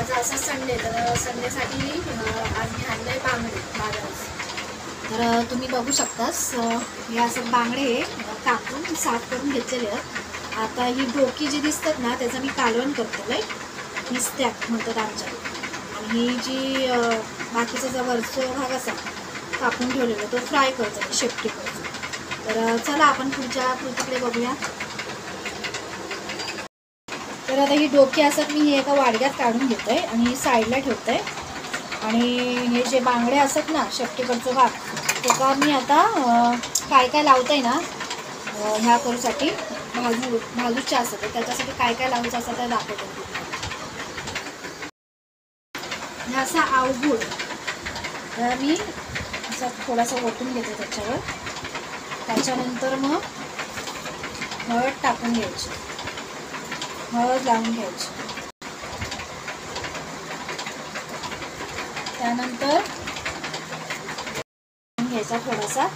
आज असा संडे, तर संडेसाठी आज मी आणलंय बांगडे बाजारात. तर तुम्ही बघू शकतास हे असं बांगडे कापून साफ करून घेतलेले आहेत. आता ही डोकी जी दिसतात ना त्याचं मी कालवण करतो आहे, ही स्टॅक म्हणतात आमच्या. आणि ही जी बाकीचा जो वरचा भाग असा कापून ठेवलेला तो फ्राय करतो शेपटी करतो. तर चला आपण पुढच्या कृतीकडे बघूया. तर आता ही डोकी असत मी एका वाडग्यात काढून घेते आणि साईडला ठेवते. आणि हे जे बांगडे असत ना शेपटीकडचं भाग त्याचा मी आता काय काय लावते ना ह्या करूसाठी भाजूचे असतं त्याच्यासाठी काय काय लावायचं असतं ते दाखवते. असा अवघूड तर मी असं थोडासा ओतून घेते त्याच्यावर. त्याच्यानंतर मग हळद टाकून घ्यायची, हळद लावून घ्यायची. त्यानंतर घ्यायचा थोडासा.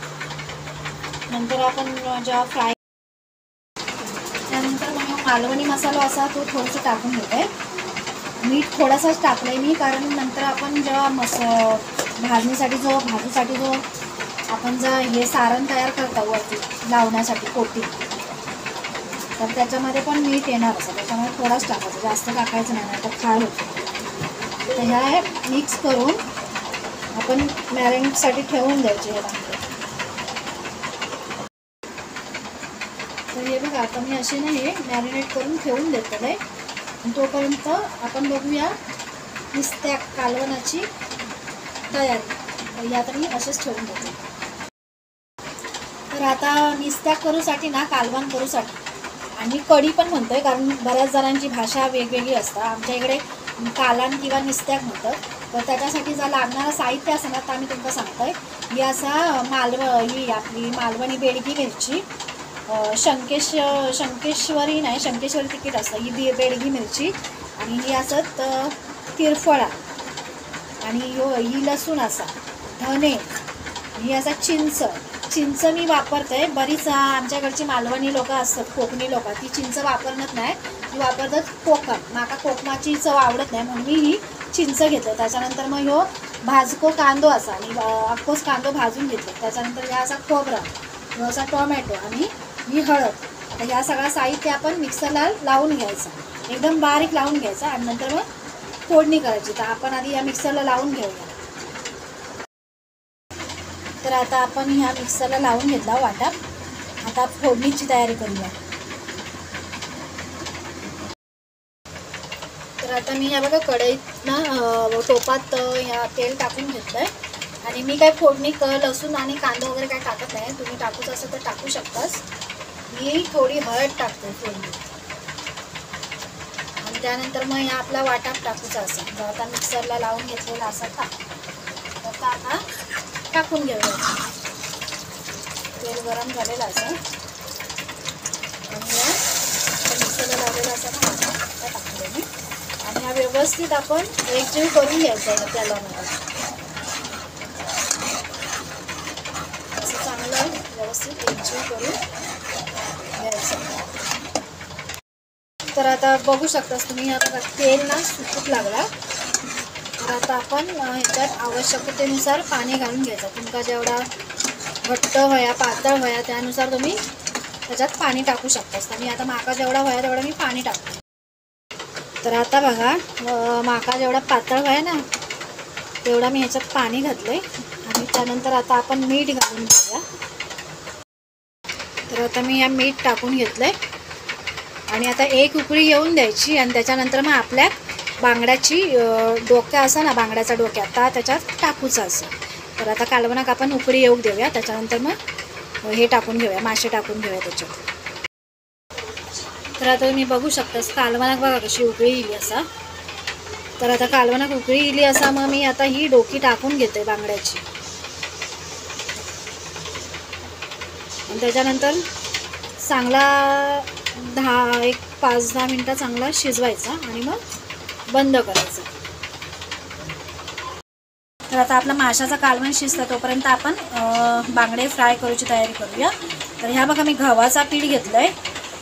नंतर आपण जेव्हा फ्राय त्यानंतर मग मालवणी मसाला असा तो थोडंसं टाकून घेते. मीठ थोडासाच टाकलंय मी, कारण नंतर आपण जेव्हा भाजणीसाठी भाजीसाठी आपण हे सारण तयार करतो वरती लावण्यासाठी कोटी, तर त्याच्यामध्ये पण मीठ येणार असं, त्याच्यामुळे थोडाच टाकायचं, जास्त टाकायचं नाही तर खार होतं. तर ह्या मिक्स करून आपण मॅरिनेटसाठी ठेवून द्यायचे हे बांगडे. तर हे बघा आता मी असे ना हे मॅरिनेट करून ठेवून देतो आहे. तोपर्यंत आपण बघूया नुसत्या कालवणाची तयारी. आता मी असेच ठेवून देते. तर आता नुसत्या करूसाठी ना कालवण करूसाठी आणि कढी पण म्हणतोय, कारण बऱ्याच जणांची भाषा वेगवेगळी असतात. आमच्या इकडे कालवण किंवा निस्त्याक म्हणतात. तर त्याच्यासाठी जर लागणारं साहित्य असं ना तर आम्ही तुमचं सांगतोय. ही असा ही आपली मालवणी बेडगी मिरची, शंकेश्वरी तिखट असतं, ही बेडगी मिरची. आणि ही असत तिरफळा, आणि ही लसूण असा, धने, ही असा चिंच मी वापरते. बरीच आमच्याकडची मालवणी लोक असतात, कोकणी लोक, ती चिंच वापरत नाही, ती वापरतात कोकम. माका कोकमाची चव आवडत नाही म्हणून मी ही चिंच घेते. त्याच्यानंतर मग ह्यो भाजको कांदो असा, आणि अख्खोच कांदो भाजून घेतले. त्याच्यानंतर ह्या असा खोबरा, ह्यो असा टोमॅटो, आणि ही हळद. आता ह्या सगळा साहित्य आपण मिक्सरला लावून घ्यायचा, एकदम बारीक लावून घ्यायचा, आणि नंतर मग फोडणी करायची. तर आपण आधी या मिक्सरला लावून घेऊया. तर आता आपण ह्या मिक्सरला लावून घेतला वाटा. आता फोडणीची तयारी करूया. तर आता मी ह्या बघा कढईत ना टोपात ह्या तेल टाकून घेतलं आहे. आणि मी काय फोडणी लसूण आणि कांदा वगैरे काय टाकत नाही, तुम्ही टाकूच असं तर टाकू शकतास. मी थोडी हळद टाकते फोडणी, आणि त्यानंतर मग ह्या आपला वाटा टाकूचा असं जो आता मिक्सरला लावून घेतलेला असा तर आता टाकून घेऊया. तेल गरम झालेलं असं, आणि मिक्सरला लावलेला असा ना आता टाकले मी. आणि हा व्यवस्थित आपण एकजीव करून घ्यायचा आहे त्याला. असं चांगलं व्यवस्थित एकजीव करून घ्यायचं. तर आता बघू शकतास तुम्ही, आता तेल ना सुकूक लागला. तर आता आपण ह्याच्यात आवश्यकतेनुसार पाणी घालून घ्यायचं. तुमका जेवढा घट्ट व्हाया पातळ व्हाया त्यानुसार तुम्ही त्याच्यात पाणी टाकू शकतास. तर मी आता माका जेवढा व्हाया तेवढा मी पाणी टाकते. तर आता बघा माका जेवढा पातळ व्हाया ना तेवढा मी ह्याच्यात पाणी घातलंय. आणि त्यानंतर आता आपण मीठ घालून घेऊया. तर आता मी या मीठ टाकून घेतलंय, आणि आता एक उकळी येऊन द्यायची. आणि त्याच्यानंतर मग आपल्या बांगड्याची डोक्या असा ना बांगड्याचा डोक्या आता त्याच्यात टाकूचा असं. तर आता कालवणाक आपण उकळी येऊ देऊया. त्याच्यानंतर मग हे टाकून घेऊया, मासे टाकून घेऊया त्याच्यात. तर आता तुम्ही बघू शकतास कालवणाक बघा कशी उकळी इली असा. तर आता कालवणाक उकळी इली असा मग मी आता ही डोकी टाकून घेते बांगड्याची. आणि त्याच्यानंतर चांगला 5-10 मिनटं चांगला शिजवायचा, आणि मग बंद करायचं. तर आता आपला माशाचा कालवण शिजतं तोपर्यंत आपण बांगडे फ्राय करूची तयारी करूया. तर ह्या बघा मी गव्हाचा पीठ घेतलं आहे,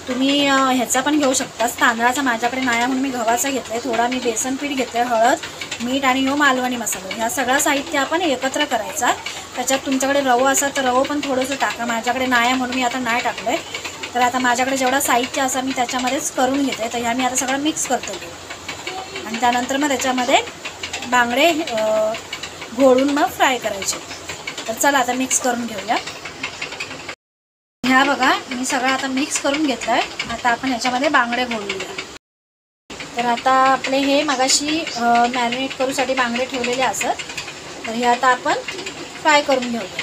तुम्ही ह्याचा पण घेऊ शकता, तांदळाचा माझ्याकडे नाही म्हणून मी गव्हाचा घेतला आहे. थोडा मी बेसन पीठ घेतलं आहे, हळद, मीठ आणि मालवणी मसाला. ह्या सगळं साहित्य आपण एकत्र करायचा. त्याच्यात तुमच्याकडे रवा असेल तर रवा पण थोडंसं टाका. माझ्याकडे नाही म्हणून मी आता नाही टाकलं आहे. तर आता माझ्याकडे जेवढा साहित्य असं मी त्याच्यामध्येच करून घेते. तर ह्या मी आता सगळं मिक्स करतो आणि त्यानंतर मग त्याच्यामध्ये बांगडे घोळून मग फ्राय करायचे. तर चला आता मिक्स करून घेऊया. ह्या बघा मी सगळं आता मिक्स करून घेतलं आहे. आता आपण ह्याच्यामध्ये बांगडे घोळूया. तर आता आपले हे मगाशी मॅरिनेट करूसाठी बांगडे ठेवलेले असत. तर हे आता आपण फ्राय करून घेऊया.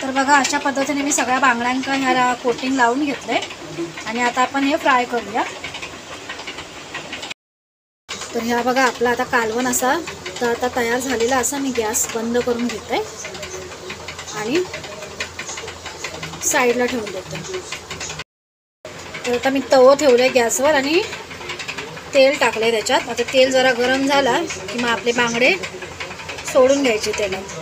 तर बघा अशा पद्धतीने मी सगळ्या बांगड्यांका ह्याला कोटिंग लावून घेतले आणि आता आपण हे फ्राय करूया. तर ह्या बघा आपला आता कालवण असा तर आता तयार झालेला असा. मी गॅस बंद करून घेते आणि साईडला ठेवून देते. तर आता मी तवं ठेवलं आहे गॅसवर आणि तेल टाकले त्याच्यात. आता तेल जरा गरम झाला की मग आपले बांगडे सोडून घ्यायचे तेलात.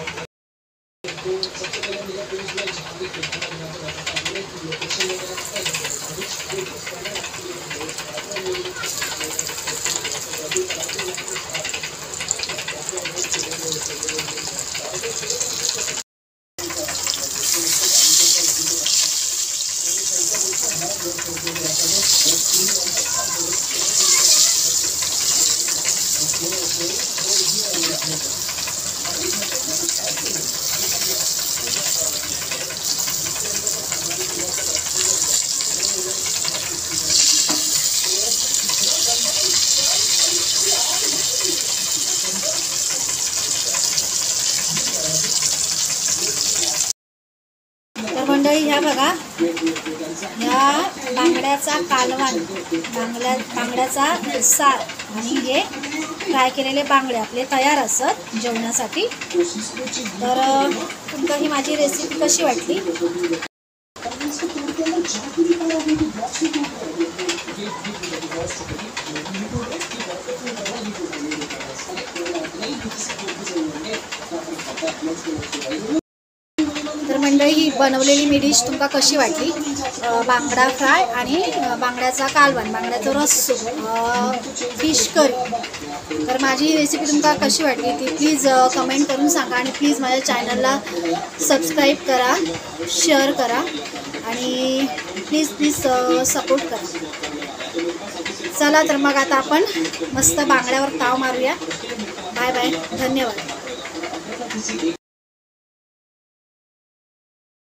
मंडळी ह्या बघा ह्या बांगड्याचा कालवण, बांगड्याचा सार आणि हे फ्राय केलेले बांगडे आपले तयार असत जेवणासाठी. तर तुमका ही माझी रेसिपी कशी वाटली? तर मंडळी ही बनवलेली मी डिश तुमका कशी वाटली? बांगडा फ्राय आणि बांगड्याचा कालवण, बांगड्याचा रस्सो, फिश करी. तर माझी ही रेसिपी तुमका कशी वाटली ती प्लीज कमेंट करून सांगा आणि प्लीज माझ्या चॅनलला सबस्क्राईब करा, शेअर करा आणि प्लीज सपोर्ट करा. चला तर मग आता आपण मस्त बांगड्यावर ताव मारूया. बाय बाय, धन्यवाद.